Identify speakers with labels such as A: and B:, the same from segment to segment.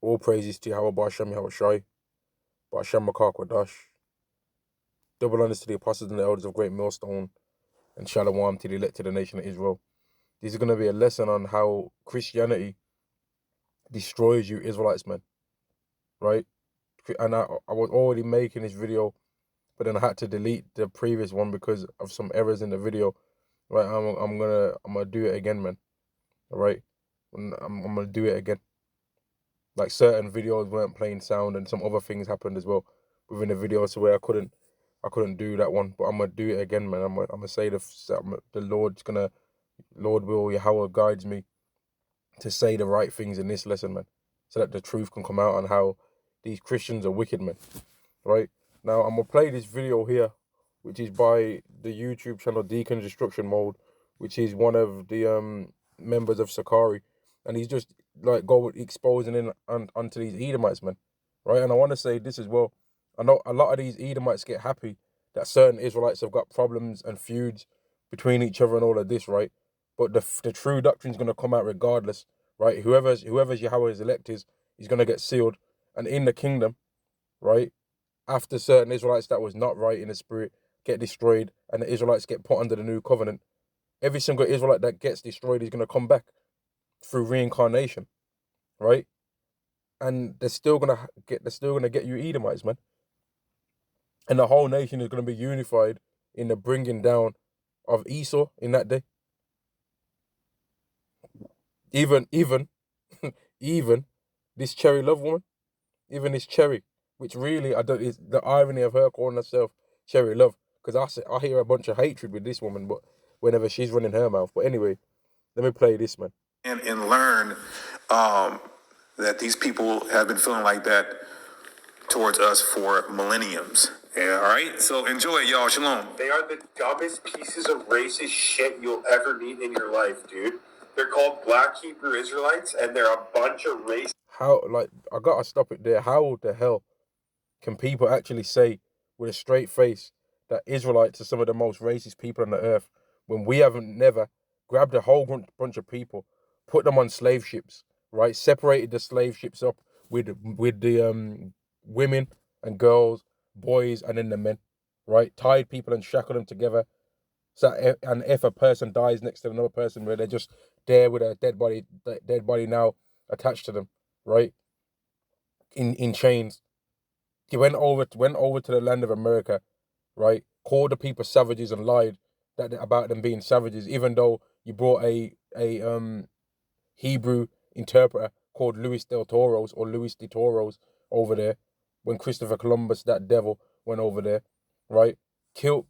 A: All praises to Yahweh Ba'Shem Yahweh Shai, Ba'Shem Makar Kwadash. Double honors to the apostles and the elders of Great Millstone, and Shalom to the elect of the nation of Israel. This is going to be a lesson on how Christianity destroys you Israelites, man. Right? And I was already making this video, but then I had to delete the previous one because of some errors in the video. Right? I'm gonna do it again, man. All right? I'm gonna do it again. Like certain videos weren't playing sound, and some other things happened as well within the video, so where I couldn't do that one. But I'm gonna do it again, man. I'm gonna say the Lord will, Yahweh guides me to say the right things in this lesson, man, so that the truth can come out on how these Christians are wicked, man. Right? Now I'm gonna play this video here, which is by the YouTube channel Deacon's Destruction Mode, which is one of the members of Sakari, and he's just like exposing in onto these Edomites, man. Right? And I want to say this as well. I know a lot of these Edomites get happy that certain Israelites have got problems and feuds between each other and all of this, right? But the true doctrine is going to come out regardless, right? Whoever's Yahweh's elect is going to get sealed, and in the kingdom, right? After certain Israelites that was not right in the spirit get destroyed, and the Israelites get put under the new covenant, every single Israelite that gets destroyed is going to come back through reincarnation, right? And they're still gonna get you Edomites, man. And the whole nation is gonna be unified in the bringing down of Esau in that day. Even even this Cherry Love woman, even this Cherry, which really is the irony of her calling herself Cherry Love, because I hear a bunch of hatred with this woman, but whenever she's running her mouth. But anyway, let me play this, man.
B: And learn that these people have been feeling like that towards us for millenniums. Yeah, all right? So enjoy it, y'all. Shalom.
C: They are the dumbest pieces of racist shit you'll ever meet in your life, dude. They're called Black Hebrew Israelites, and they're a bunch of racist...
A: How, like, I gotta stop it there. How the hell can people actually say with a straight face that Israelites are some of the most racist people on the earth when we haven't never grabbed a whole bunch of people, put them on slave ships, right? Separated the slave ships up with the women and girls, boys, and then the men, right? Tied people and shackled them together. So, and if a person dies next to another person, where they're just there with a dead body now attached to them, right? In chains. He went over to the land of America, right? Called the people savages and lied about them being savages, even though you brought a Hebrew interpreter called Luis de Toros over there when Christopher Columbus, that devil, went over there, right? Killed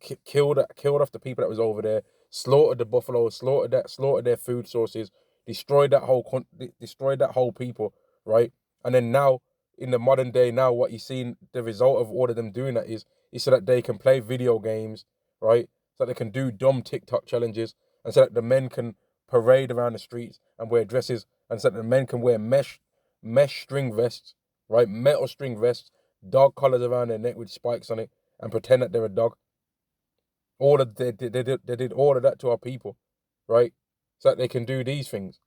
A: off the people that was over there, slaughtered the buffaloes, slaughtered their food sources, destroyed that whole people, right? And then now, in the modern day now, what you've seen, the result of all of them doing that is so that they can play video games, right? So that they can do dumb TikTok challenges, and so that the men can parade around the streets and wear dresses, and so that the men can wear mesh string vests, right? Metal string vests, dog collars around their neck with spikes on it, and pretend that they're a dog. They did all of that to our people, right? So that they can do these things.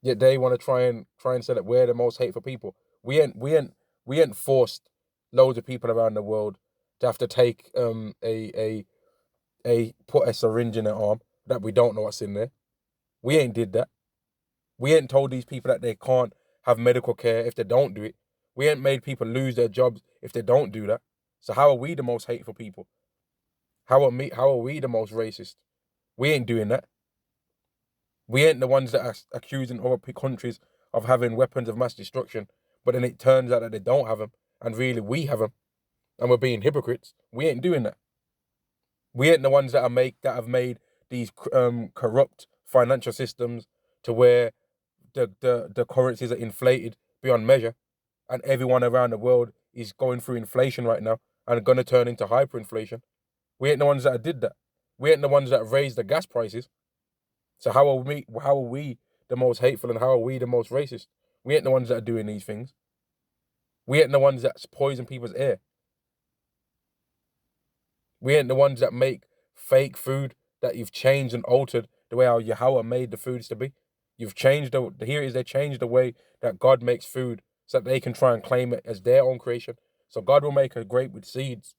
A: Yet they want to try and say that we're the most hateful people. We ain't forced loads of people around the world to have to take put a syringe in their arm that we don't know what's in there. We ain't did that. We ain't told these people that they can't have medical care if they don't do it. We ain't made people lose their jobs if they don't do that. So how are we the most hateful people? How are we the most racist? We ain't doing that. We ain't the ones that are accusing other countries of having weapons of mass destruction, but then it turns out that they don't have them, and really we have them, and we're being hypocrites. We ain't doing that. We ain't the ones that have made these corrupt financial systems to where the currencies are inflated beyond measure, and everyone around the world is going through inflation right now and going to turn into hyperinflation. We ain't the ones that did that. We ain't the ones that raised the gas prices. So how are we the most hateful, and how are we the most racist? We ain't the ones that are doing these things. We ain't the ones that poison people's air. We ain't the ones that make fake food that you've changed and altered the way how Yahweh made the foods to be. You've changed here is they changed the way that God makes food so that they can try and claim it as their own creation. So God will make a grape with seeds,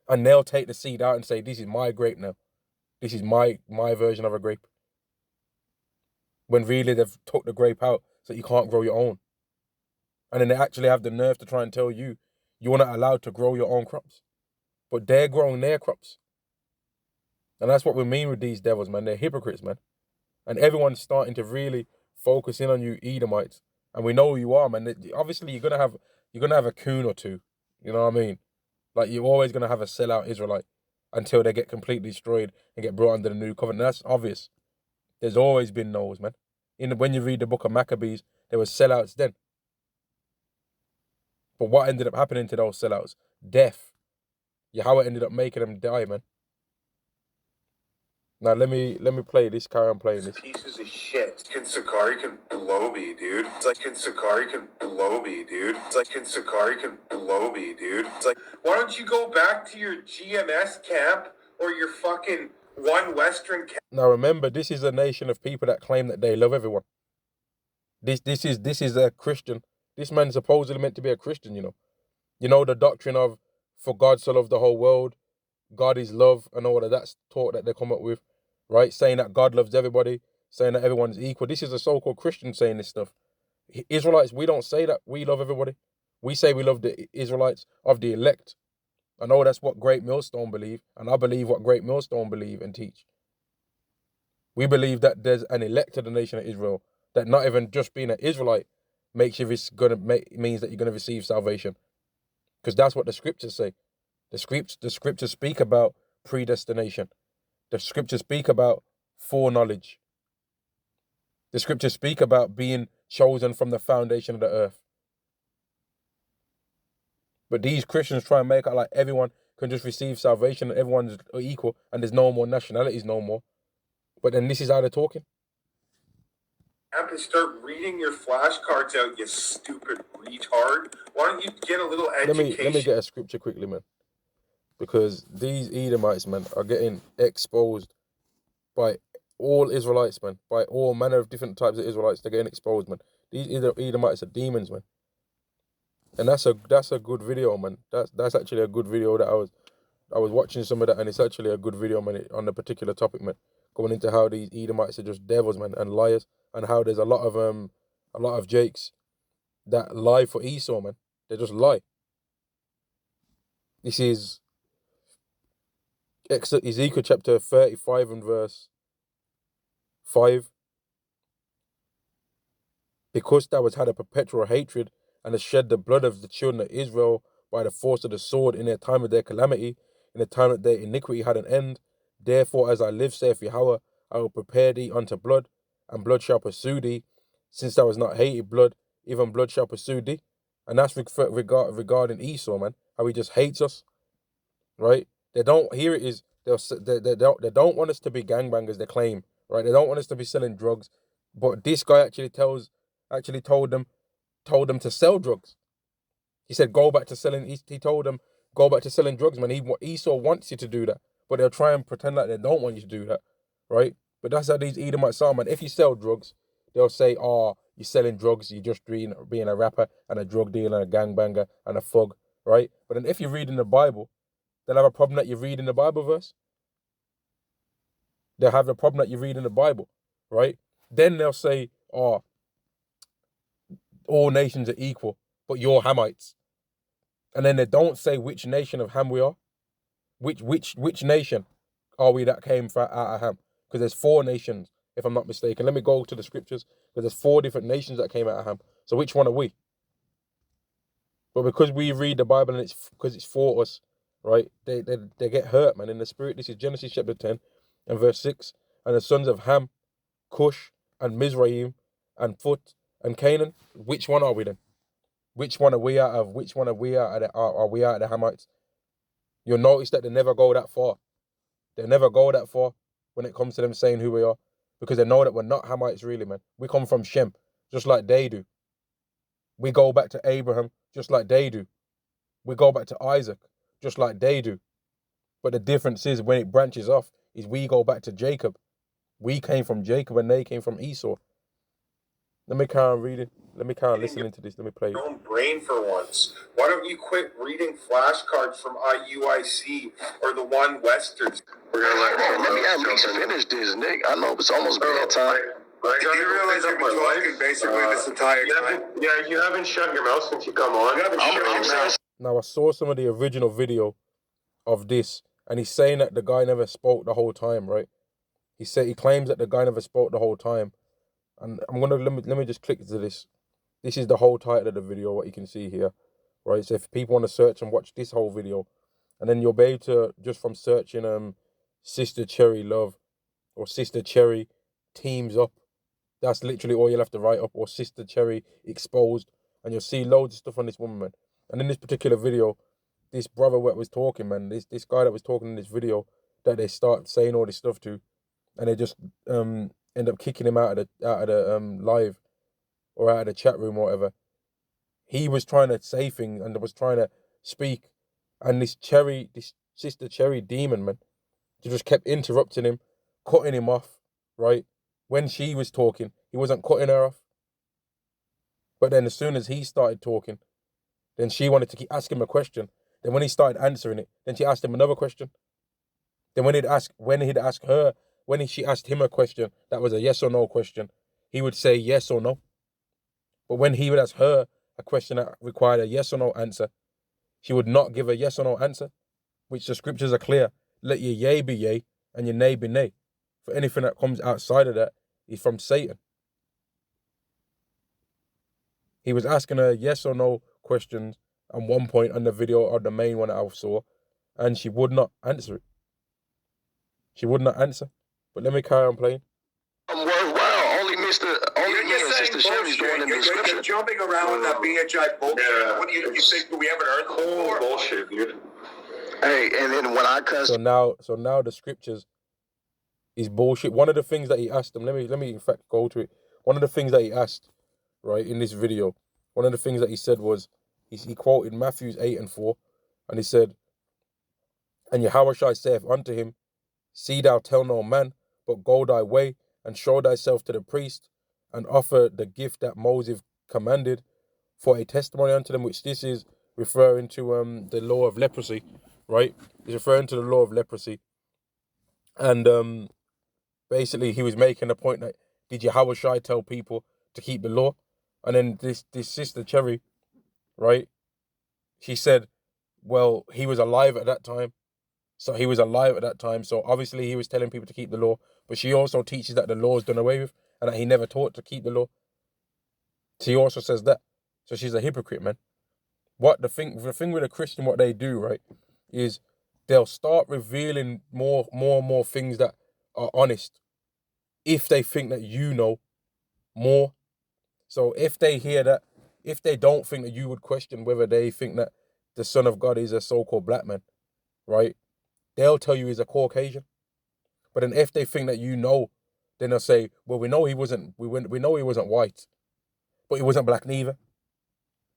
A: and they'll take the seed out and say, "This is my grape now. This is my version of a grape." When really they've took the grape out so you can't grow your own. And then they actually have the nerve to try and tell you you're not allowed to grow your own crops. But they're growing their crops. And that's what we mean with these devils, man. They're hypocrites, man. And everyone's starting to really focus in on you Edomites. And we know who you are, man. Obviously, you're gonna have a coon or two. You know what I mean? Like, you're always gonna have a sellout Israelite until they get completely destroyed and get brought under the new covenant. That's obvious. There's always been those, man. When you read the book of Maccabees, there were sellouts then. But what ended up happening to those sellouts? Death. Yahweh ended up making them die, man. Now let me play this. Carry on playing this.
C: Pieces of shit. Sakari can blow me, dude. It's like Sakari can blow me, dude. It's like Sakari can blow me, dude. It's like, why don't you go back to your GMS camp or your fucking One Western camp?
A: Now remember, this is a nation of people that claim that they love everyone. This is a Christian. This man's supposedly meant to be a Christian, you know. You know the doctrine of for God so loved the whole world, God is love, and all of that's taught that they come up with, right? Saying that God loves everybody, saying that everyone's equal. This is a so-called Christian saying this stuff. Israelites, we don't say that we love everybody. We say we love the Israelites of the elect. I know that's what Great Millstone believe, and I believe what Great Millstone believe and teach. We believe that there's an elect to the nation of Israel, that not even just being an Israelite means that you're gonna receive salvation, because that's what the scriptures say. The scriptures speak about predestination. The scriptures speak about foreknowledge. The scriptures speak about being chosen from the foundation of the earth. But these Christians try and make it like everyone can just receive salvation and everyone's equal and there's no more nationalities no more. But then this is how they're talking.
C: And start reading your flashcards out, you stupid retard. Why don't you get a little education?
A: Let me get a scripture quickly, man. Because these Edomites, man, are getting exposed by all Israelites, man. By all manner of different types of Israelites. They're getting exposed, man. These Edomites are demons, man. And that's a good video, man. That's actually a good video that I was watching some of that, and it's actually a good video, man, on the particular topic, man. Going into how these Edomites are just devils, man, and liars, and how there's a lot of Jakes that lie for Esau, man. They just lie. This is Ezekiel chapter 35 and verse 5. Because thou hast had a perpetual hatred and hast shed the blood of the children of Israel by the force of the sword in their time of their calamity, in the time that their iniquity had an end, therefore as I live, saith Yahweh, I will prepare thee unto blood, and blood shall pursue thee, since thou hast not hated blood, even blood shall pursue thee. And that's regarding Esau, man, how he just hates us, right? They don't, here it is, they don't want us to be gangbangers, they claim, right? They don't want us to be selling drugs, but this guy actually told them to sell drugs. He said, go back to selling, he told them, go back to selling drugs, man. Esau wants you to do that, but they'll try and pretend like they don't want you to do that, right? But that's how these Edomites are, man. If you sell drugs, they'll say, oh, you're selling drugs, you're just being a rapper and a drug dealer and a gangbanger and a thug, right? But then if you read in the Bible, they'll have a problem that you read in the Bible verse. They'll have a problem that you read in the Bible, right? Then they'll say, oh, all nations are equal, but you're Hamites. And then they don't say which nation of Ham we are. Which nation are we that came out of Ham? Because there's 4 nations, if I'm not mistaken. Let me go to the scriptures, because there's 4 different nations that came out of Ham. So which one are we? But because we read the Bible and because it's for us, right? They get hurt, man, in the spirit. This is Genesis chapter 10 and verse 6. And the sons of Ham, Cush, and Mizraim, and Phut, and Canaan. Which one are we then? Which one are we out of? Which one are we out of? Are we out of the Hamites? You'll notice that they never go that far. They never go that far when it comes to them saying who we are, because they know that we're not Hamites really, man. We come from Shem, just like they do. We go back to Abraham, just like they do. We go back to Isaac, just like they do. But the difference is when it branches off, is we go back to Jacob. We came from Jacob and they came from Esau. Let me carry on reading. Let me carry on listening to this. Let me play it.
C: Your own brain for once. Why don't you quit reading flashcards from IUIC or the One Westerns? We're gonna
D: Let me at least finish this, Nick. I know it's almost bedtime.
C: Do you realize you've been talking basically this entire time? Yeah, you haven't shut your mouth since you come on. You haven't shut your mouth.
A: Now, I saw some of the original video of this, and he's saying that the guy never spoke the whole time, right? He claims that the guy never spoke the whole time, and let me just click to this. This is the whole title of the video, what you can see here, right? So if people want to search and watch this whole video, and then you'll be able to, just from searching Sister Cherry Love or Sister Cherry Teams Up, that's literally all you'll have to write up, or Sister Cherry Exposed, and you'll see loads of stuff on this woman, man. And in this particular video, this brother that was talking, man, this guy that was talking in this video, that they start saying all this stuff to, and they just end up kicking him out of the live or out of the chat room or whatever. He was trying to say things and was trying to speak, and this Sister Cherry demon, man, she just kept interrupting him, cutting him off, right? When she was talking, he wasn't cutting her off. But then as soon as he started talking, then she wanted to ask him a question. Then when he started answering it, then she asked him another question. Then when she asked him a question that was a yes or no question, he would say yes or no. But when he would ask her a question that required a yes or no answer, she would not give a yes or no answer, which the scriptures are clear. Let your yea be yea and your nay be nay. For anything that comes outside of that is from Satan. He was asking her yes or no questions at one point on the video, or the main one that I saw, and she would not answer it. She would not answer. But let me carry on playing.
D: Worthwhile. Only me and Sister Sherry's going in the scripture.
C: You're jumping around with that BHI bullshit. Yeah, what do you think? We haven't heard the whole bullshit, dude.
D: Hey, and then when I cuss.
A: So now the scriptures is bullshit. One of the things that he asked them, let me in fact go to it. One of the things that he asked, right, in this video, one of the things that he said was, he quoted Matthew 8:4, and he said, and Yahushua saith unto him, see thou tell no man, but go thy way, and show thyself to the priest, and offer the gift that Moses commanded, for a testimony unto them, which this is referring to the law of leprosy, right? It's referring to the law of leprosy. And basically he was making a point that, did Yahushua tell people to keep the law? And then this Sister Cherry, right, she said, well, he was alive at that time. So he was alive at that time. So obviously he was telling people to keep the law. But she also teaches that the law is done away with and that he never taught to keep the law. She also says that. So she's a hypocrite, man. The thing with a Christian, what they do, right, is they'll start revealing more and more things that are honest if they think that you know more. So if they hear that, if they don't think that you would question whether they think that the Son of God is a so-called black man, right, they'll tell you he's a Caucasian. But then if they think that you know, then they'll say, well, we know he wasn't white, but he wasn't black neither.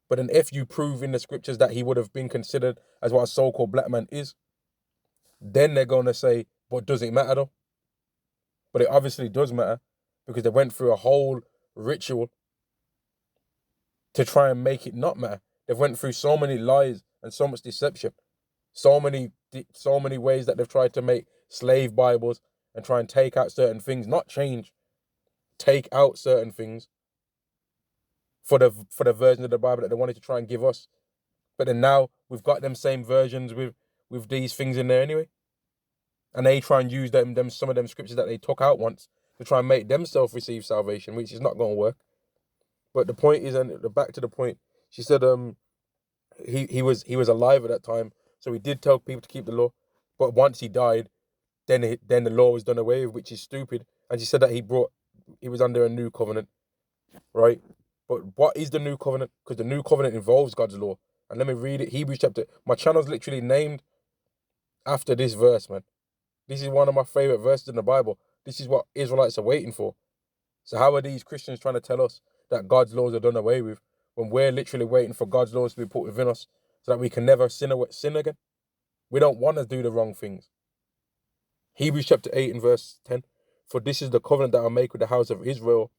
A: But then if you prove in the scriptures that he would have been considered as what a so-called black man is, then they're going to say, but does it matter though? But it obviously does matter, because they went through a whole ritual to try and make it not matter. They've went through so many lies and so much deception, so many ways that they've tried to make slave Bibles and try and take out certain things, not change, take out certain things for the version of the Bible that they wanted to try and give us. But then now we've got them same versions with these things in there anyway. And they try and use some of them scriptures that they took out once to try and make themselves receive salvation, which is not going to work. But the point is, and back to the point, she said he was alive at that time, so he did tell people to keep the law. But once he died, then the law was done away with, which is stupid. And she said that he was under a new covenant, right? But what is the new covenant? Because the new covenant involves God's law. And let me read it. Hebrews chapter. My channel's literally named after this verse, man. This is one of my favorite verses in the Bible. This is what Israelites are waiting for. So how are these Christians trying to tell us that God's laws are done away with when we're literally waiting for God's laws to be put within us so that we can never sin again? We don't want to do the wrong things. Hebrews chapter 8 and verse 10. For this is the covenant that I make with the house of Israel.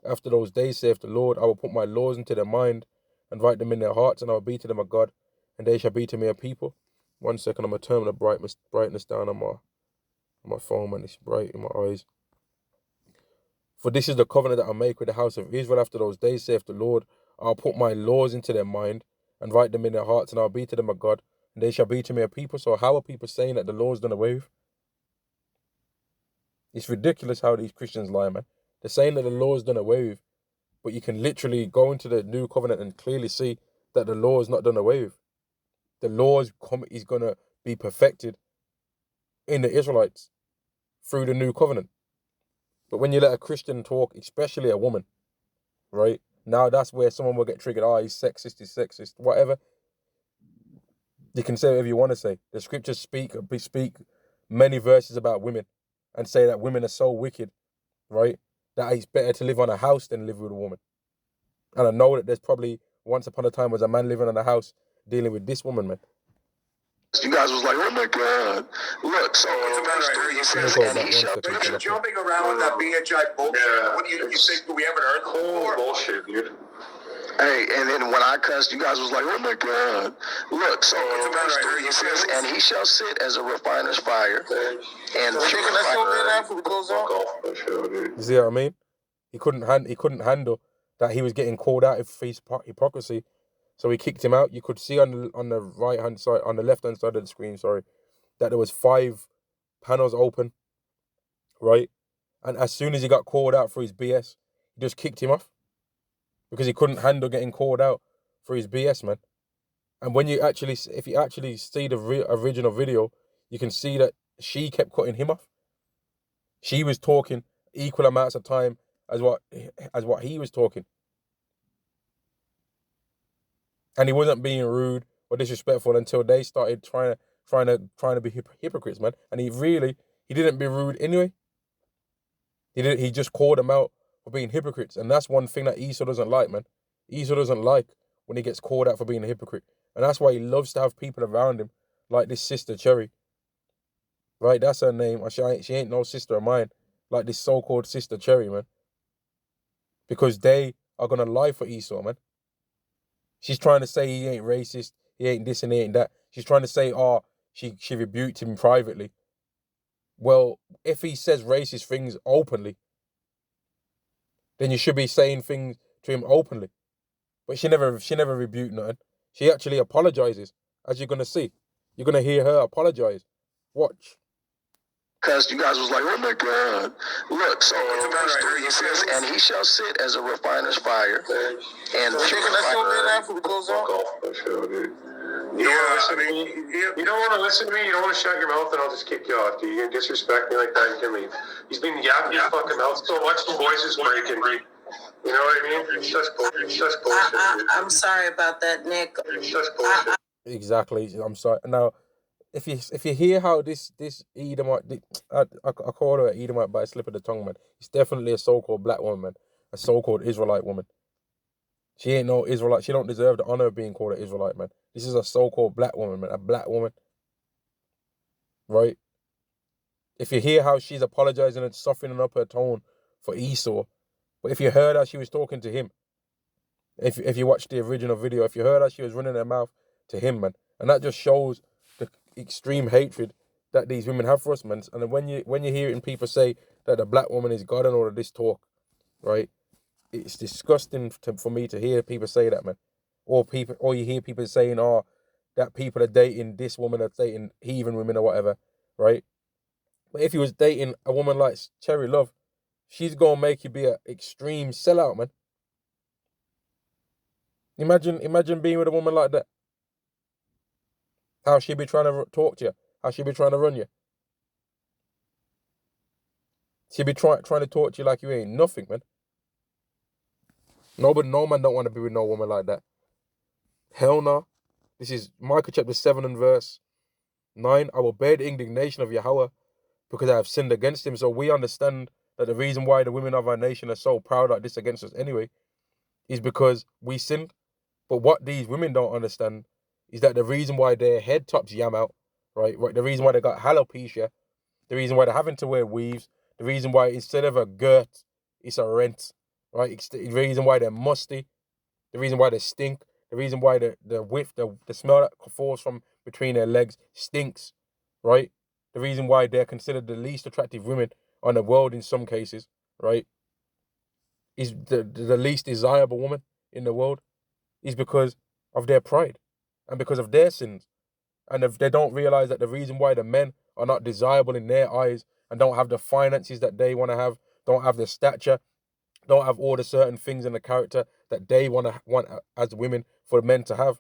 A: After those days, saith the Lord, I will put my laws into their mind and write them in their hearts, and I will be to them a God, and they shall be to me a people. 1 second, I'm going to turn the brightness down on my phone, man. It's bright in my eyes. For this is the covenant that I make with the house of Israel after those days, saith the Lord. I'll put my laws into their mind and write them in their hearts, and I'll be to them a God, and they shall be to me a people. So how are people saying that the law's done away with? It's ridiculous how these Christians lie, man. They're saying that the law's done away with, but you can literally go into the new covenant and clearly see that the law is not done away with. The law is going to be perfected in the Israelites through the new covenant. But when you let a Christian talk, especially a woman, right? Now that's where someone will get triggered. Oh, he's sexist, whatever. You can say whatever you want to say. The scriptures speak many verses about women and say that women are so wicked, right? That it's better to live on a house than live with a woman. And I know that there's probably once upon a time was a man living on a house dealing with this woman, man.
D: You guys was like, oh my God. Look, so verse 3, it says, and he shall...
C: But you're jumping around that BHI bullshit. Yeah, what do you think we haven't heard before? Bullshit, dude.
D: Hey, and then when I cussed, you guys was like, oh my God. Look, so verse 3, it says, and he shall sit as a refiner's fire. And
C: You
A: see what I mean? He couldn't handle that he was getting called out for his hypocrisy. So he kicked him out. You could see on the right-hand side, on the left-hand side of the screen, that there was 5 panels open, right? And as soon as he got called out for his BS, he just kicked him off because he couldn't handle getting called out for his BS, man. And when you actually, if you actually see the original video, you can see that she kept cutting him off. She was talking equal amounts of time as what he was talking. And he wasn't being rude or disrespectful until they started trying to be hypocrites, man. And he didn't be rude anyway. He just called them out for being hypocrites. And that's one thing that Esau doesn't like, man. Esau doesn't like when he gets called out for being a hypocrite. And that's why he loves to have people around him like this sister Cherry. Right, that's her name. She ain't no sister of mine. Like this so-called sister Cherry, man. Because they are going to lie for Esau, man. She's trying to say he ain't racist, he ain't this and he ain't that. She's trying to say, she rebuked him privately. Well, if he says racist things openly, then you should be saying things to him openly. But she never rebuked nothing. She actually apologizes, as you're gonna see. You're gonna hear her apologize. Watch.
D: Because you guys was like, oh my God. Look, so verse 3, it says, and he shall sit as a refiner's fire. And
C: You don't want to listen to me. You don't want to shut your mouth, and I'll just kick you off. Dude, you disrespect me like that, you can leave. He's been yapping his fucking mouth so much, the voice is breaking. You know what I mean? It's just bullshit.
E: I'm sorry about that, Nick.
C: It's just bullshit.
A: Exactly. I'm sorry. Now, if you hear how this Edomite, I call her an Edomite by a slip of the tongue, man. It's definitely a so-called black woman, man. A so-called Israelite woman. She ain't no Israelite. She don't deserve the honor of being called an Israelite, man. This is a so-called black woman, man. A black woman. Right? If you hear how she's apologizing and softening up her tone for Esau, but if you heard how she was talking to him, if you watched the original video, if you heard how she was running her mouth to him, man, and that just shows the extreme hatred that these women have for us, man. And then when you hear people say that the black woman is God and all of this talk, right? It's disgusting for me to hear people say that, man. Or you hear people saying, that people are dating this woman, are dating heathen women or whatever, right? But if he was dating a woman like Cherry Love, she's gonna make you be an extreme sellout, man. Imagine being with a woman like that. How she be trying to talk to you. How she be trying to run you. She be trying to talk to you like you ain't nothing, man. No man don't want to be with no woman like that. Hell no. This is Micah chapter 7 and verse 9. I will bear the indignation of Yahweh because I have sinned against him. So we understand that the reason why the women of our nation are so proud like this against us anyway is because we sinned. But what these women don't understand is that the reason why their head tops yam out, right? The reason why they got alopecia, the reason why they're having to wear weaves, The reason why instead of a girt, it's a rent, right? It's the reason why they're musty, the reason why they stink, the reason why the whiff, the smell that falls from between their legs stinks, right? The reason why they're considered the least attractive women on the world in some cases, right? Is the least desirable woman in the world is because of their pride and because of their sins. And if they don't realize that the reason why the men are not desirable in their eyes and don't have the finances that they want to have, don't have the stature, don't have all the certain things in the character that they want as women for men to have,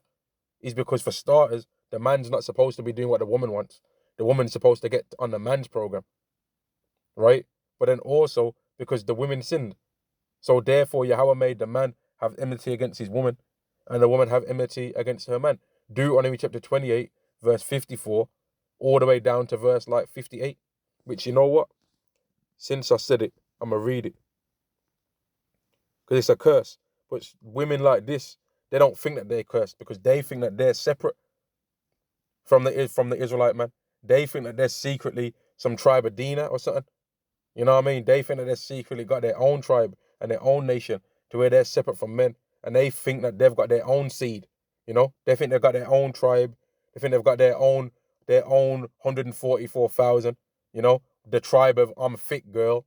A: is because for starters, the man's not supposed to be doing what the woman wants. The woman's supposed to get on the man's program, right? But then also because the women sinned. So therefore, Yahweh made the man have enmity against his woman, and the woman have enmity against her man. Deuteronomy chapter 28, verse 54, all the way down to verse 58, which, you know what? Since I said it, I'm going to read it. Because it's a curse. But women like this, they don't think that they're cursed because they think that they're separate from the Israelite man. They think that they're secretly some tribe of Dinah or something. You know what I mean? They think that they're secretly got their own tribe and their own nation to where they're separate from men. And they think that they've got their own seed. You know? They think they've got their own tribe. They think they've got their own 144,000. You know? The tribe of I'm a fit girl.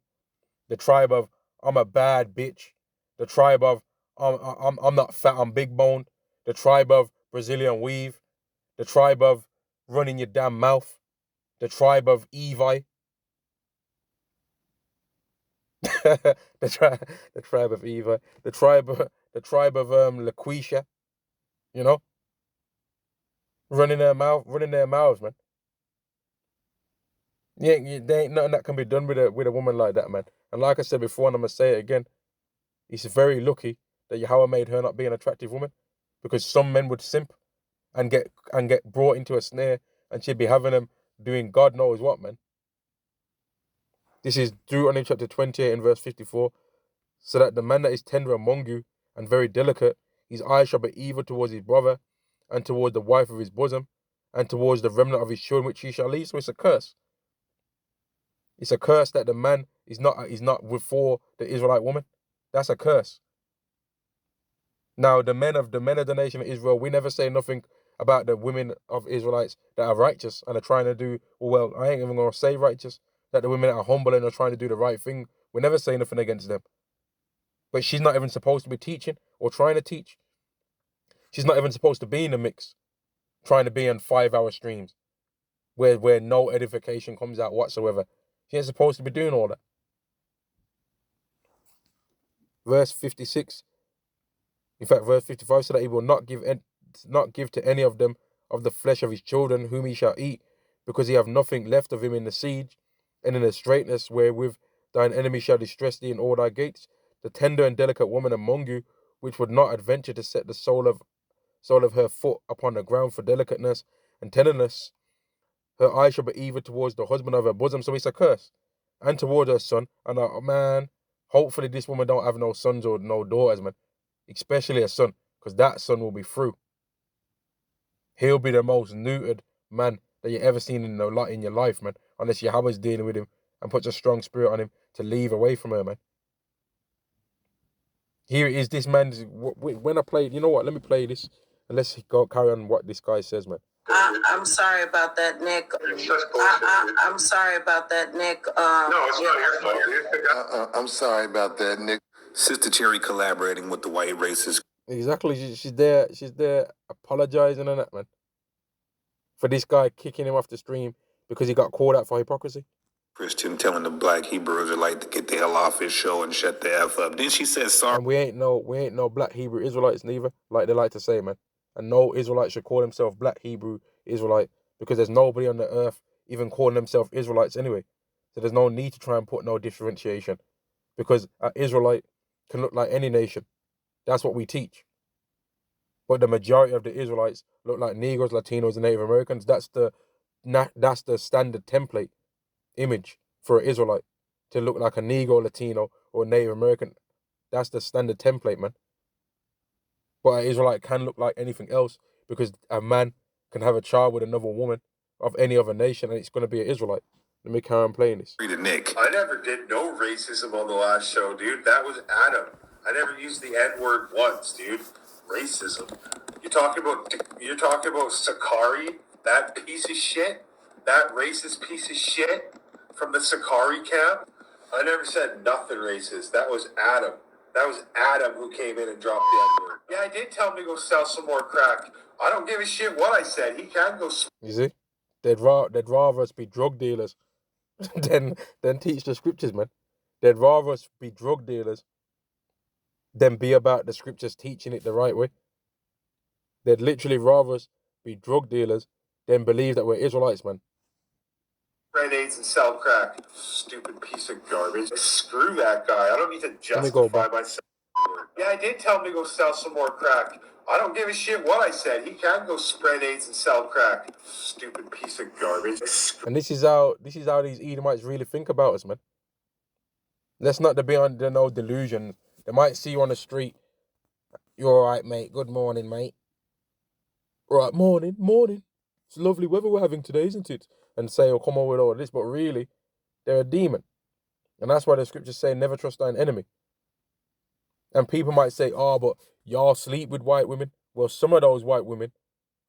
A: The tribe of I'm a bad bitch. The tribe of I'm not fat, I'm big boned. The tribe of Brazilian weave. The tribe of running your damn mouth. The tribe of Evi. the tribe of Eva, the tribe of Laquisha, you know, running their mouths, man. Yeah, there ain't nothing that can be done with a woman like that, man. And like I said before, and I'm gonna say it again, it's very lucky that Yahweh made her not be an attractive woman, because some men would simp and get brought into a snare, and she'd be having them doing God knows what, man. This is Deuteronomy chapter 28 and verse 54. So that the man that is tender among you and very delicate, his eyes shall be evil towards his brother, and towards the wife of his bosom, and towards the remnant of his children which he shall leave. So it's a curse. It's a curse that the man is not before the Israelite woman. That's a curse. Now the men of the nation of Israel, we never say nothing about the women of Israelites that are righteous and are trying to do well. I ain't even gonna say righteous. That the women that are humble and are trying to do the right thing, we never say nothing against them. But she's not even supposed to be teaching or trying to teach. She's not even supposed to be in the mix, trying to be on 5-hour streams where no edification comes out whatsoever. She ain't supposed to be doing all that. Verse 56, in fact, verse 55, so that he will not give to any of them of the flesh of his children whom he shall eat, because he have nothing left of him in the siege, and in the straitness wherewith thine enemy shall distress thee in all thy gates. The tender and delicate woman among you, which would not adventure to set the sole of her foot upon the ground for delicateness and tenderness, her eye shall be evil towards the husband of her bosom. So it's a curse. And towards her son. And man, hopefully this woman don't have no sons or no daughters, man. Especially a son, because that son will be through. He'll be the most neutered man that you ever seen in your life, man. Unless Yahweh's dealing with him and puts a strong spirit on him to leave away from her, man. Here it is, this man's, when I play, you know what, let me play this, and let's carry on what this guy says, man.
E: I'm sorry about that, Nick. I'm sorry about that, Nick.
C: No, it's not your fault, dude.
D: I'm sorry about that, Nick.
B: Sister Cherry collaborating with the white racist
A: Exactly, she's there apologizing and that, man. For this guy kicking him off the stream because he got called out for hypocrisy.
B: Christian telling the black Hebrew Israelite to get the hell off his show and shut the F up. Then she said sorry.
A: And we ain't no black Hebrew Israelites neither, like they like to say, man. And no Israelite should call himself black Hebrew Israelite, because there's nobody on the earth even calling themselves Israelites anyway. So there's no need to try and put no differentiation, because an Israelite can look like any nation. That's what we teach. But the majority of the Israelites look like Negroes, Latinos, and Native Americans. That's the standard template image for an Israelite, to look like a Negro, Latino, or Native American. That's the standard template, man. But an Israelite can look like anything else, because a man can have a child with another woman of any other nation, and it's going to be an Israelite. Let me carry on playing this.
B: Read it, Nick.
C: I never did no racism on the last show, dude. That was Adam. I never used the N-word once, dude. Racism. You're talking about Sakari, that piece of shit, that racist piece of shit from the Sakari camp. I never said nothing racist. That was Adam. That was Adam who came in and dropped the N-word. Yeah, I did tell him to go sell some more crack. I don't give a shit what I said. He can go.
A: You see? They'd rather us be drug dealers than teach the scriptures, man. They'd rather us be drug dealers than be about the scriptures teaching it the right way. They'd literally rather us be drug dealers than believe that we're Israelites, man.
C: Grenades and sell crack. Stupid piece of garbage. Screw that guy. I don't need to
A: Let me go
C: justify
A: back.
C: myself. Yeah, I did tell him to go sell some more crack. I don't give a shit what I said. He can go spray nades and sell crack. Stupid piece of garbage.
A: And this is how these Edomites really think about us, man. Let's not be under no delusion. They might see you on the street. You're all right, mate. Good morning, mate. Right, morning. It's lovely weather we're having today, isn't it? And say, oh, come on with all this. But really, they're a demon. And that's why the scriptures say, never trust thine enemy. And people might say, oh, but y'all sleep with white women. Well, some of those white women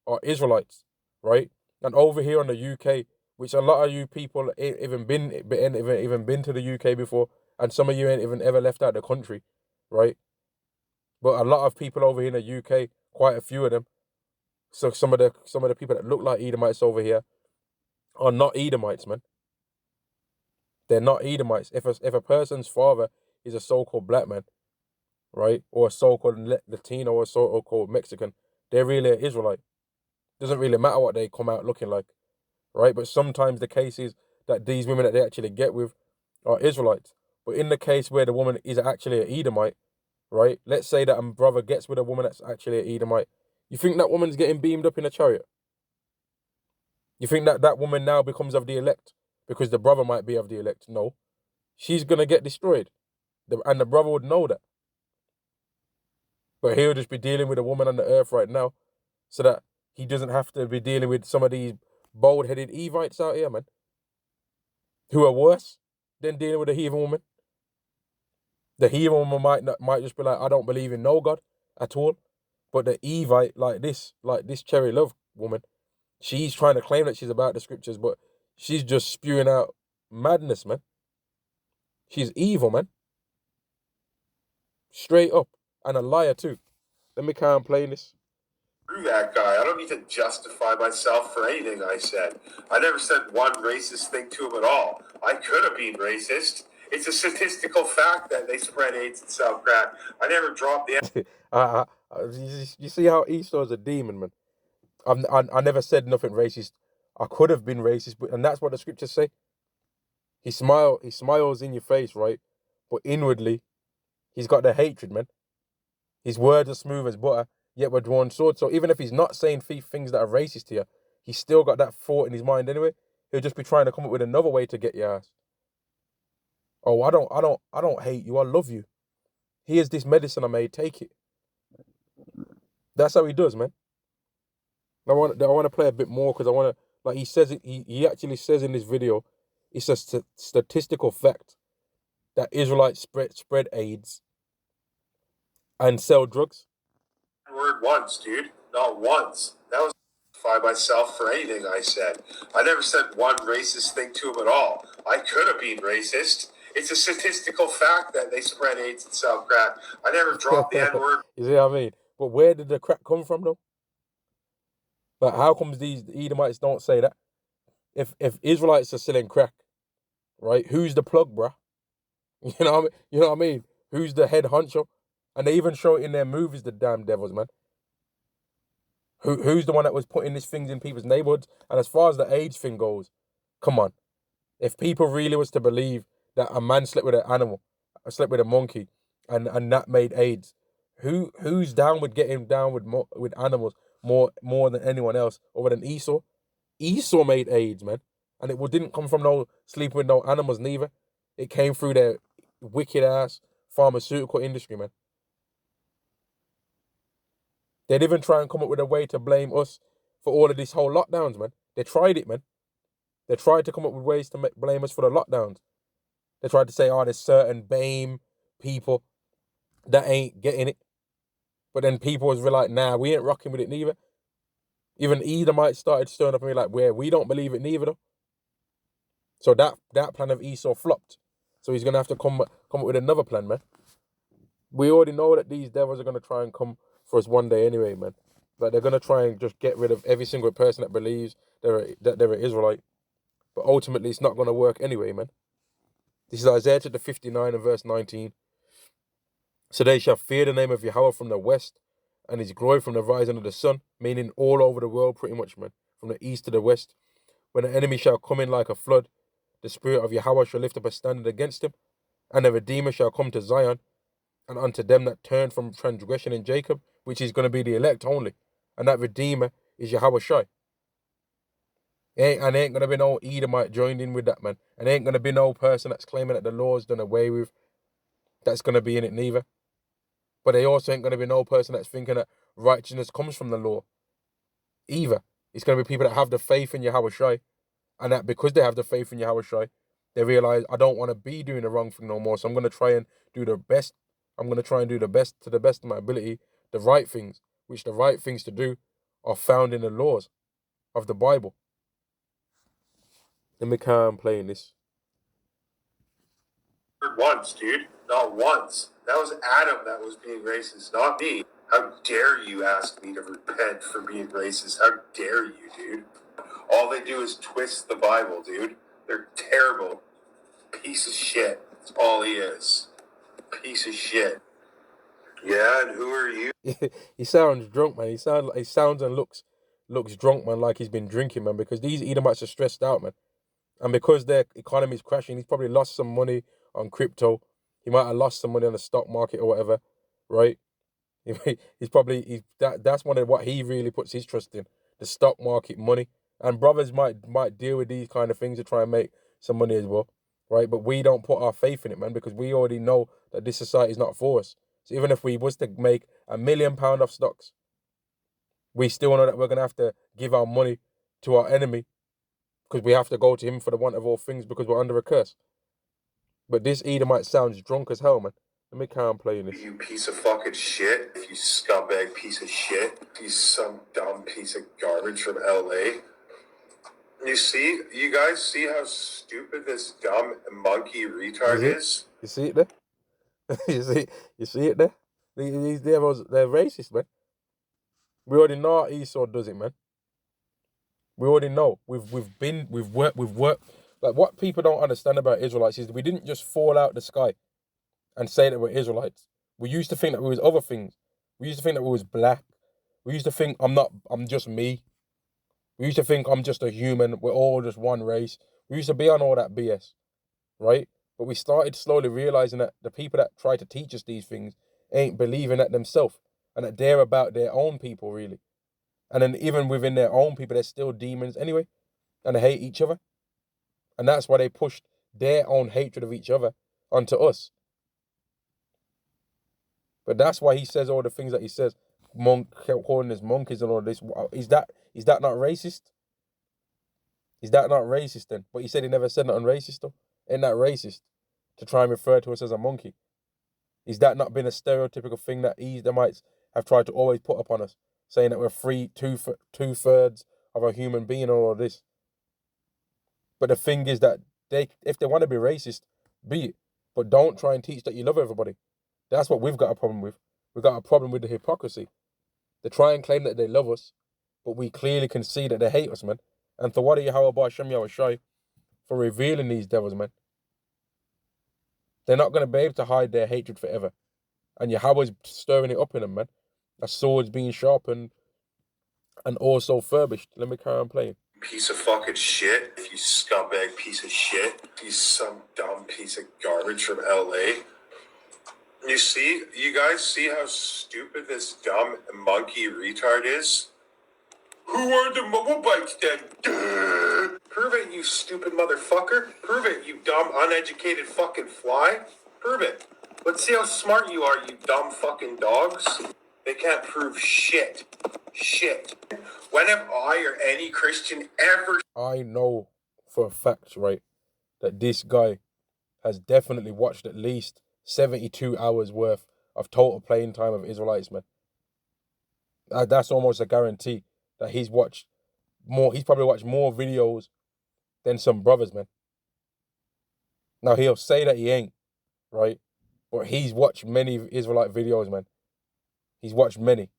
A: are Israelites, right? And over here in the UK, which a lot of you people ain't even been to the UK before, and some of you ain't even ever left out the country, right? But a lot of people over here in the UK, quite a few of them. So some of the people that look like Edomites over here are not Edomites, man. They're not Edomites. If a person's father is a so-called black man, right, or a so-called Latino or a so-called Mexican, they're really an Israelite. Doesn't really matter what they come out looking like, right? But sometimes the case is that these women that they actually get with are Israelites. But in the case where the woman is actually an Edomite, right? Let's say that a brother gets with a woman that's actually an Edomite. You think that woman's getting beamed up in a chariot? You think that that woman now becomes of the elect because the brother might be of the elect? No. She's going to get destroyed. And the brother would know that. But he'll just be dealing with a woman on the earth right now so that he doesn't have to be dealing with some of these bald-headed Evites out here, man, who are worse than dealing with a heathen woman. The heathen woman might just be like, I don't believe in no God at all. But the Evite, like this Cherry Love woman, she's trying to claim that she's about the scriptures, but she's just spewing out madness, man. She's evil, man. Straight up. And a liar, too. Let me carry on playing this.
C: Screw that guy. I don't need to justify myself for anything I said. I never said one racist thing to him at all. I could have been racist. It's a statistical fact that they spread AIDS and sell crack. I never dropped the...
A: You see how Esau's a demon, man. I never said nothing racist. I could have been racist, and that's what the scriptures say. He smiles in your face, right? But inwardly, he's got the hatred, man. His words are smooth as butter, yet we're drawn swords. So even if he's not saying things that are racist here, he's still got that thought in his mind anyway. He'll just be trying to come up with another way to get your ass. Oh, I don't hate you. I love you. Here's this medicine I made. Take it. That's how he does, man. I want to play a bit more because I want to, like he says it. He actually says in this video, it's a statistical fact that Israelites spread AIDS and sell drugs.
C: Word once, dude. Not once. That was justify myself for anything I said. I never said one racist thing to him at all. I could have been racist. It's a statistical fact that they spread AIDS and sell crack. I never dropped the N-word.
A: You see what I mean? But where did the crack come from, though? Like, how comes these Edomites don't say that? If Israelites are selling crack, right? Who's the plug, bruh? You know what I mean? Who's the head honcho? And they even show it in their movies, the damn devils, man. Who's the one that was putting these things in people's neighborhoods? And as far as the AIDS thing goes, come on. If people really was to believe that a man slept with an animal, slept with a monkey, and that made AIDS, who's down with getting down with animals more than anyone else, other than Esau? Esau made AIDS, man. And it didn't come from no sleeping with no animals neither. It came through their wicked ass pharmaceutical industry, man. They'd even try and come up with a way to blame us for all of these whole lockdowns, man. They tried it, man. They tried to come up with ways to blame us for the lockdowns. They tried to say, oh, there's certain BAME people that ain't getting it. But then people was like, nah, we ain't rocking with it neither. Even Edomites started stirring up and be like, we don't believe it neither though. So that plan of Esau flopped. So he's gonna have to come up with another plan, man. We already know that these devils are gonna try and come for us one day anyway, man. Like they're gonna try and just get rid of every single person that believes that they're an Israelite. But ultimately, it's not gonna work anyway, man. This is Isaiah chapter 59 and verse 19. So they shall fear the name of Yahweh from the west, and his glory from the rising of the sun, meaning all over the world pretty much, man. From the east to the west. When the enemy shall come in like a flood, the spirit of Yahweh shall lift up a standard against him, and the Redeemer shall come to Zion, and unto them that turn from transgression in Jacob, which is going to be the elect only. And that Redeemer is Yahweh Shai. Ain't going to be no Edomite joined in with that, man. And ain't going to be no person that's claiming that the law's done away with that's going to be in it neither. But they also ain't going to be no person that's thinking that righteousness comes from the law either. It's going to be people that have the faith in Yahweh Shai, and that because they have the faith in Yahweh Shai, they realize I don't want to be doing the wrong thing no more. So I'm going to try and do the best. I'm going to try and do the best to the best of my ability, the right things, which the right things to do are found in the laws of the Bible. Let me carry on playing this.
C: Once, dude. Not once. That was Adam that was being racist, not me. How dare you ask me to repent for being racist? How dare you, dude? All they do is twist the Bible, dude. They're terrible. Piece of shit. That's all he is. Piece of shit. Yeah, and who are you?
A: He sounds drunk, man. He sounds and looks drunk, man, like he's been drinking, man, because these Edomites are stressed out, man. And because their economy is crashing, he's probably lost some money on crypto. He might have lost some money on the stock market or whatever, right? That's one of what he really puts his trust in, the stock market money. And brothers might deal with these kind of things to try and make some money as well, right? But we don't put our faith in it, man, because we already know that this society is not for us. So even if we was to make £1 million off stocks, we still know that we're gonna have to give our money to our enemy because we have to go to him for the want of all things because we're under a curse. But this Edomite sounds drunk as hell, man. Let me carry on playing this.
C: You piece of fucking shit. You scumbag piece of shit. You some dumb piece of garbage from LA. You guys see how stupid this dumb monkey retard is?
A: You see it there? you see it there? These devils, they're racist, man. We already know how Esau does it, man. We already know. We've worked. Like, what people don't understand about Israelites is we didn't just fall out the sky and say that we're Israelites. We used to think that we was other things. We used to think that we was black. We used to think I'm just me. We used to think I'm just a human. We're all just one race. We used to be on all that BS, right? But we started slowly realizing that the people that try to teach us these things ain't believing that themselves, and that they're about their own people, really. And then even within their own people, there's still demons anyway, and they hate each other. And that's why they pushed their own hatred of each other onto us. But that's why he says all the things that he says, calling us monkeys and all this. Is that not racist? Is that not racist then? But he said he never said nothing racist though. Ain't that racist to try and refer to us as a monkey? Is that not been a stereotypical thing that Edomites have tried to always put upon us, saying that we're two-thirds of a human being and all of this? But the thing is that if they want to be racist, be it. But don't try and teach that you love everybody. That's what we've got a problem with. We've got a problem with the hypocrisy. They try and claim that they love us, but we clearly can see that they hate us, man. And for what are Yahweh Ba'Shem Yahweh Shai for revealing these devils, man. They're not going to be able to hide their hatred forever. And Yahweh's stirring it up in them, man. A sword's being sharpened and also furbished. Let me carry on playing.
C: Piece of fucking shit. You scumbag piece of shit. You some dumb piece of garbage from LA. You guys see how stupid this dumb monkey retard is? Who are the mobile bikes then? Prove it, you stupid motherfucker. Prove it, you dumb uneducated fucking fly. Prove it. Let's see how smart you are, you dumb fucking dogs. They can't prove shit. Shit. When have I or any Christian ever...
A: I know for a fact, right, that this guy has definitely watched at least 72 hours worth of total playing time of Israelites, man. That's almost a guarantee that he's watched more. He's probably watched more videos than some brothers, man. Now, he'll say that he ain't, right? But he's watched many Israelite videos, man. He's watched many.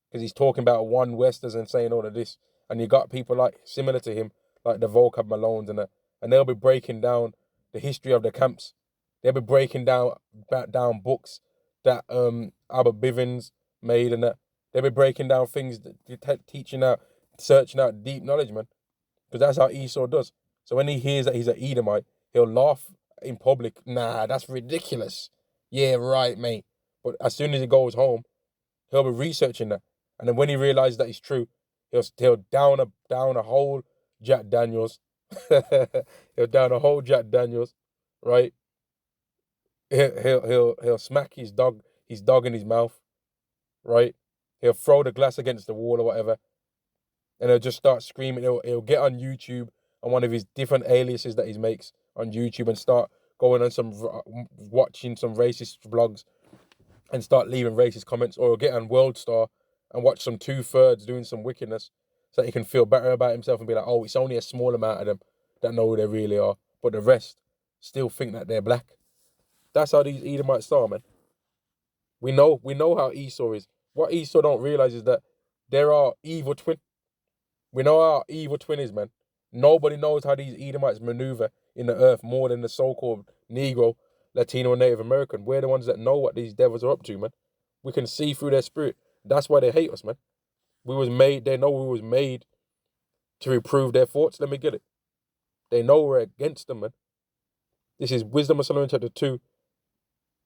A: Because he's talking about one Westers and saying all of this. And you got people like similar to him, like the Vocab Malones and that, and they'll be breaking down the history of the camps. They'll be breaking down books that Abba Bivens made and that. They'll be breaking down things, teaching out, searching out deep knowledge, man. Because that's how Esau does. So when he hears that he's an Edomite, he'll laugh in public. Nah, that's ridiculous. Yeah, right, mate. But as soon as he goes home, he'll be researching that. And then when he realizes that it's true, he'll down a whole Jack Daniels. He'll down a whole Jack Daniels, right? He'll smack his dog in his mouth, right? He'll throw the glass against the wall or whatever. And he'll just start screaming. He'll get on YouTube on one of his different aliases that he makes on YouTube and start going on watching some racist vlogs and start leaving racist comments, or he'll get on World Star and watch some 2/3 doing some wickedness so that he can feel better about himself and be like, oh, it's only a small amount of them that know who they really are, but the rest still think that they're black. That's how these Edomites are, man. We know how Esau is. What Esau don't realize is that there are evil twin. We know how evil twin is, man. Nobody knows how these Edomites maneuver in the earth more than the so-called Negro, Latino, and Native American. We're the ones that know what these devils are up to, man. We can see through their spirit. That's why they hate us, man. They know we was made to reprove their thoughts. Let me get it. They know we're against them, man. This is Wisdom of Solomon chapter 2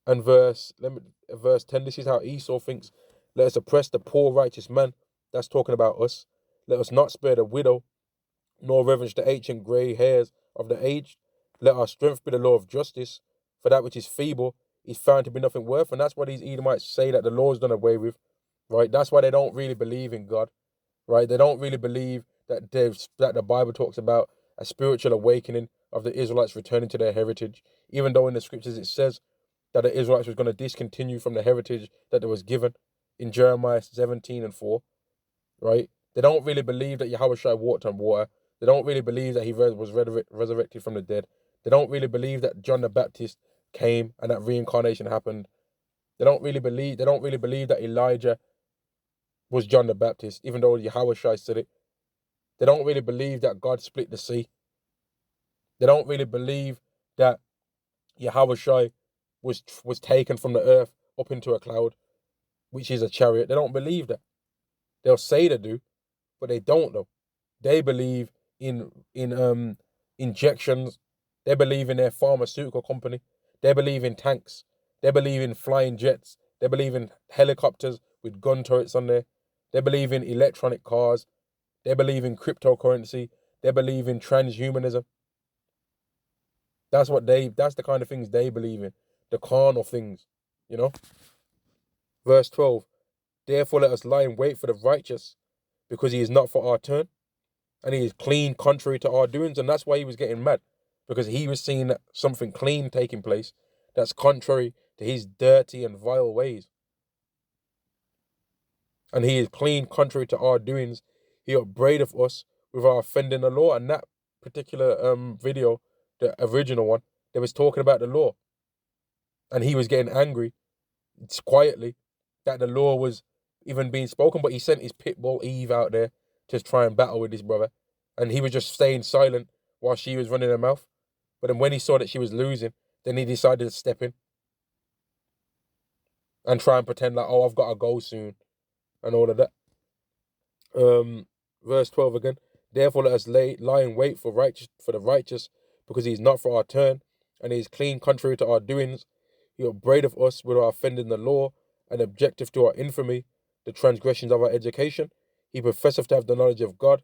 A: and verse 10. This is how Esau thinks. Let us oppress the poor righteous man. That's talking about us. Let us not spare the widow, nor reverence the ancient grey hairs of the aged. Let our strength be the law of justice, for that which is feeble is found to be nothing worth. And that's why these Edomites say that the law is done away with, right? That's why they don't really believe in God, right? They don't really believe that the Bible talks about a spiritual awakening of the Israelites returning to their heritage, even though in the scriptures it says that the Israelites was going to discontinue from the heritage that was given in Jeremiah 17:4, right? They don't really believe that Yahushua walked on water. They don't really believe that he was resurrected from the dead. They don't really believe that John the Baptist came and that reincarnation happened. They don't really believe that Elijah was John the Baptist, even though Yahushua said it. They don't really believe that God split the sea. They don't really believe that Yahushua was taken from the earth up into a cloud, which is a chariot. They don't believe that. They'll say they do, but they don't though. They believe in injections. They believe in their pharmaceutical company. They believe in tanks. They believe in flying jets. They believe in helicopters with gun turrets on there. They believe in electronic cars. They believe in cryptocurrency. They believe in transhumanism. That's the kind of things they believe in. The carnal things, you know? Verse 12. Therefore let us lie in wait for the righteous, because he is not for our turn, and he is clean contrary to our doings. And that's why he was getting mad, because he was seeing something clean taking place that's contrary to his dirty and vile ways. And he is clean contrary to our doings. He upbraideth us with our offending the law. And that particular video, the original one, they was talking about the law. And he was getting angry, quietly, that the law was even being spoken. But he sent his pit bull Eve out there to try and battle with his brother. And he was just staying silent while she was running her mouth. But then when he saw that she was losing, then he decided to step in and try and pretend like, oh, I've got to go soon and all of that. Verse 12 again. Therefore let us lie in wait for the righteous, because he is not for our turn, and he is clean contrary to our doings. He upbraideth us with our offending the law, and objective to our infamy, the transgressions of our education. He professeth to have the knowledge of God,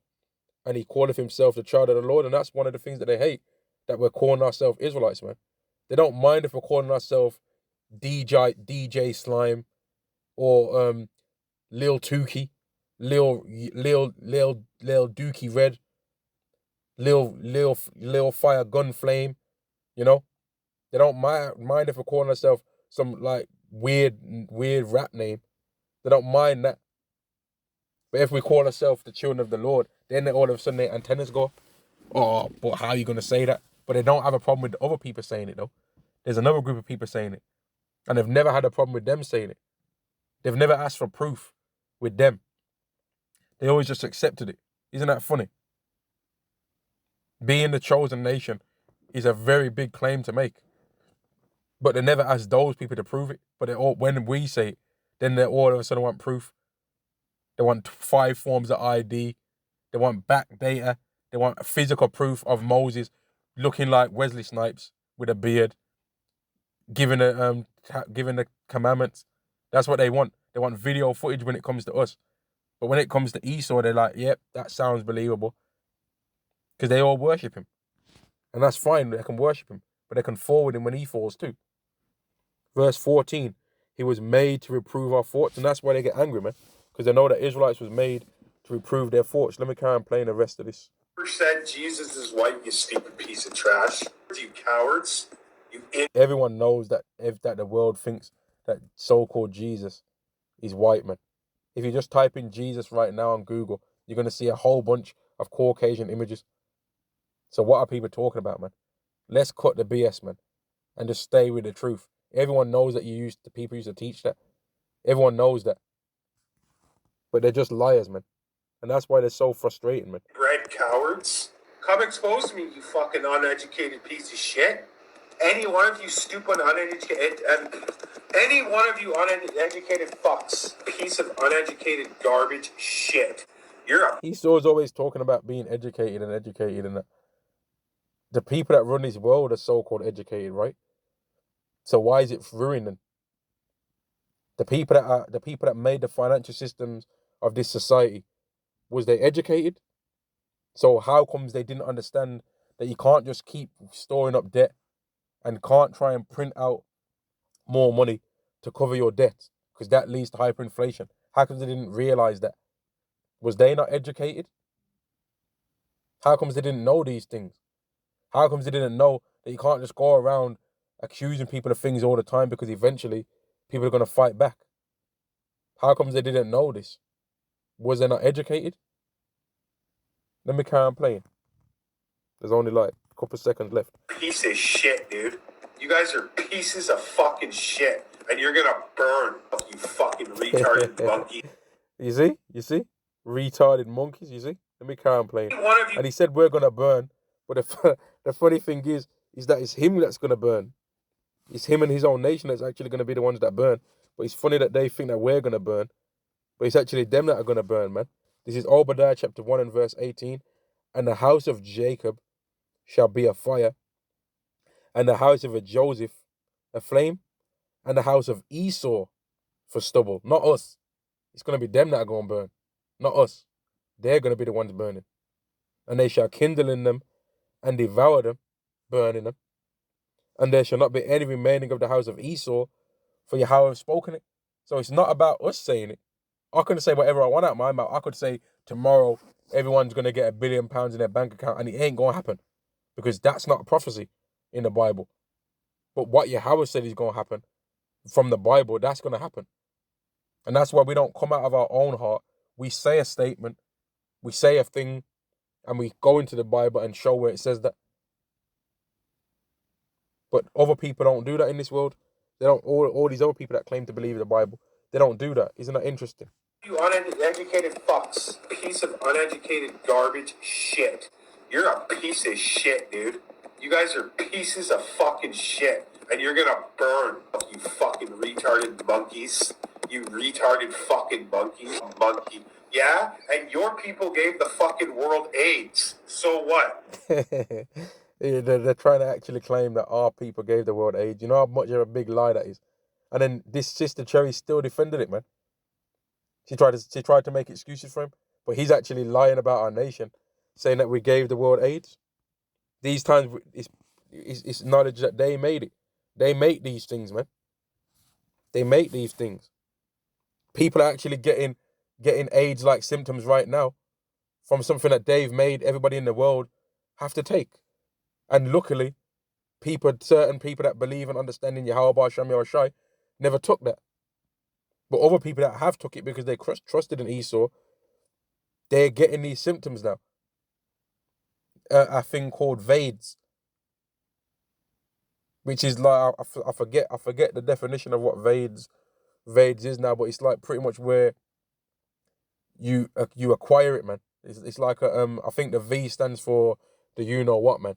A: and he calleth himself the child of the Lord. And that's one of the things that they hate, that we're calling ourselves Israelites, man. They don't mind if we're calling ourselves DJ Slime or Lil Tukey, Lil Dookie Red. little fire gun flame, you know. They don't mind if we're calling ourselves some like weird rap name. They don't mind that. But if we call ourselves the children of the Lord, then all of a sudden their antennas go, oh, but how are you going to say that? But they don't have a problem with other people saying it, though. There's another group of people saying it. And they've never had a problem with them saying it. They've never asked for proof with them. They always just accepted it. Isn't that funny? Being the chosen nation is a very big claim to make. But they never ask those people to prove it. But when we say it, then they all of a sudden want proof. They want 5 forms of ID. They want back data. They want physical proof of Moses looking like Wesley Snipes with a beard, giving the commandments. That's what they want. They want video footage when it comes to us. But when it comes to Esau, they're like, yep, that sounds believable. Because they all worship him. And that's fine. They can worship him. But they can forward him when he falls too. Verse 14, he was made to reprove our faults. And that's why they get angry, man. Because they know that Israelites was made to reprove their faults. Let me carry on playing the rest of this.
C: Said Jesus is white, you stupid piece of trash. You cowards.
A: Everyone knows that the world thinks that so-called Jesus is white, man. If you just type in Jesus right now on Google, you're going to see a whole bunch of Caucasian images. So what are people talking about, man? Let's cut the BS, man, and just stay with the truth. Everyone knows that people used to teach that. Everyone knows that. But they're just liars, man. And that's why they're so frustrating, man.
C: Bred cowards. Come expose me, you fucking uneducated piece of shit. Any one of you stupid uneducated fucks, piece of uneducated garbage shit.
A: Esau's always talking about being educated and that. The people that run this world are so-called educated, right? So why is it ruining the people that made the financial systems of this society? Was they educated? So how comes they didn't understand that you can't just keep storing up debt and can't try and print out more money to cover your debt because that leads to hyperinflation? How come they didn't realize that? Was they not educated? How comes they didn't know these things? How comes they didn't know that you can't just go around accusing people of things all the time because eventually people are going to fight back? How comes they didn't know this? Was they not educated? Let me carry on playing. There's only like a couple seconds left.
C: Piece of shit, dude. You guys are pieces of fucking shit. And you're gonna burn, you fucking retarded monkey.
A: You see? Retarded monkeys, you see? Let me carry on playing. And he said we're gonna burn. But the funny thing is that it's him that's gonna burn. It's him and his own nation that's actually gonna be the ones that burn. But it's funny that they think that we're gonna burn. But it's actually them that are gonna burn, man. This is Obadiah chapter 1 and verse 18. And the house of Jacob shall be a fire, and the house of Joseph a flame, and the house of Esau for stubble. Not us. It's going to be them that are going to burn. Not us. They're going to be the ones burning. And they shall kindle in them and devour them, burning them. And there shall not be any remaining of the house of Esau, for Yahweh have spoken it. So it's not about us saying it. I couldn't say whatever I want out of my mouth. I could say tomorrow everyone's going to get £1 billion in their bank account, and it ain't going to happen. Because that's not a prophecy in the Bible. But what Yahweh said is going to happen from the Bible, that's going to happen. And that's why we don't come out of our own heart. We say a statement, we say a thing, and we go into the Bible and show where it says that. But other people don't do that in this world. They don't. All these other people that claim to believe in the Bible, they don't do that. Isn't that interesting?
C: You uneducated fucks, piece of uneducated garbage shit. You're a piece of shit, dude. You guys are pieces of fucking shit. And you're gonna burn, you fucking retarded monkeys. You retarded fucking monkeys. Monkey. Yeah? And your people gave the fucking world AIDS. So what?
A: They're trying to actually claim that our people gave the world AIDS. You know how much of a big lie that is? And then this sister Cherry still defended it, man. She tried to make excuses for him. But he's actually lying about our nation, saying that we gave the world AIDS. These times, it's knowledge that they made it. They make these things, man. They make these things. People are actually getting AIDS-like symptoms right now from something that they've made everybody in the world have to take. And luckily, certain people that believe and understand in Yahweh Ba'Shem Yahushai never took that. But other people that have took it because they trusted in Esau, they're getting these symptoms now. A thing called Vades, which is like I forget the definition of what Vades is now, but it's like pretty much where you acquire it, man. It's like I think the V stands for the you know what, man.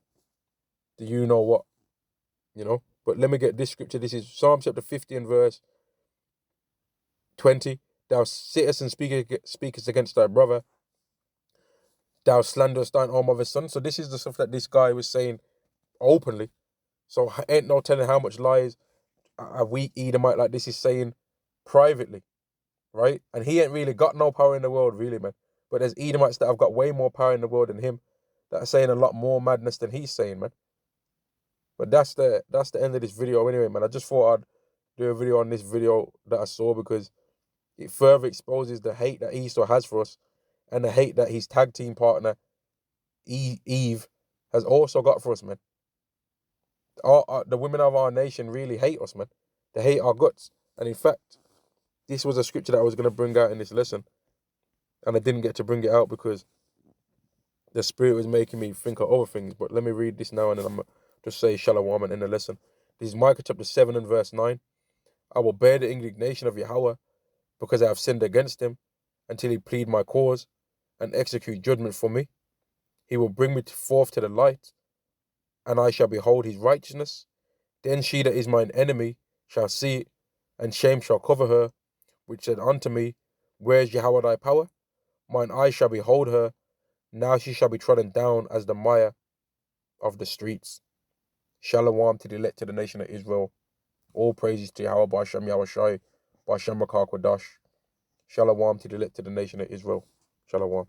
A: The you know what, you know. But let me get this scripture. This is Psalm chapter 50 and verse 20. Thou sittest and speakest against thy brother. Thou slanderest thine own mother's son. So this is the stuff that this guy was saying openly. So ain't no telling how much lies a weak Edomite like this is saying privately, right? And he ain't really got no power in the world, really, man. But there's Edomites that have got way more power in the world than him, that are saying a lot more madness than he's saying, man. But that's the end of this video anyway, man. I just thought I'd do a video on this video that I saw because it further exposes the hate that Esau has for us and the hate that his tag team partner, Eve, has also got for us, man. The women of our nation really hate us, man. They hate our guts. And in fact, this was a scripture that I was going to bring out in this lesson, and I didn't get to bring it out because the Spirit was making me think of other things. But let me read this now, and then I'm going to just say Shalom and end the lesson. This is Micah chapter 7 and verse 9. I will bear the indignation of Yahweh because I have sinned against him until he plead my cause and execute judgment for me. He will bring me forth to the light, and I shall behold his righteousness. Then she that is mine enemy shall see it, and shame shall cover her, which said unto me, Where is Yahweh thy power? Mine eyes shall behold her. Now she shall be trodden down as the mire of the streets. Shalom to the elect of the nation of Israel. All praises to Yahweh Ba'Shem Yahushai, Ba'Shem Makar Kwadash. Shalom to the elect of the nation of Israel. Shalom.